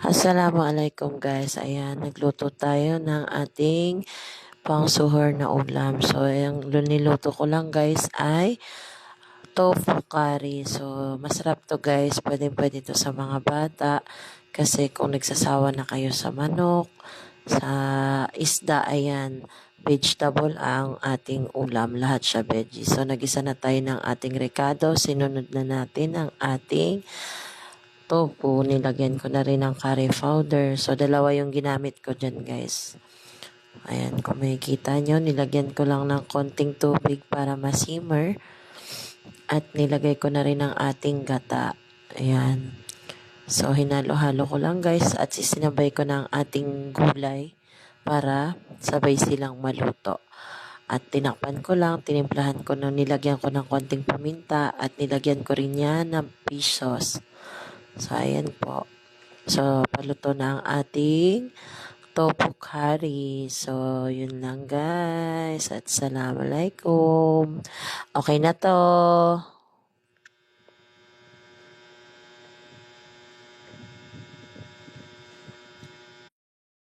Assalamualaikum guys. Ayan, nagluto tayo ng ating pangsuhor na ulam. So, yung niluto ko lang guys ay tofu curry. So, masarap to guys. Pwede to sa mga bata. Kasi kung nagsasawa na kayo sa manok, sa isda, ayan, vegetable ang ating ulam. Lahat siya veggie. So, nagisa na tayo ng ating recado. Sinunod na natin ang ating tofu, nilagyan ko na rin ng curry powder. So, dalawa yung ginamit ko dyan, guys. Ayan, kung makikita nyo, nilagyan ko lang ng konting tubig para ma-simmer. At nilagay ko na rin ang ating gata. Ayan. So, hinalo-halo ko lang, guys. At sisinabay ko ng ating gulay para sabay silang maluto. At tinakpan ko lang, tinimplahan ko nung nilagyan ko ng konting paminta at nilagyan ko rin yan ng fish sauce. So, ayan po. So, paluto na ang ating tofu curry. So, yun lang guys. At Assalamualaikum. Okay na to.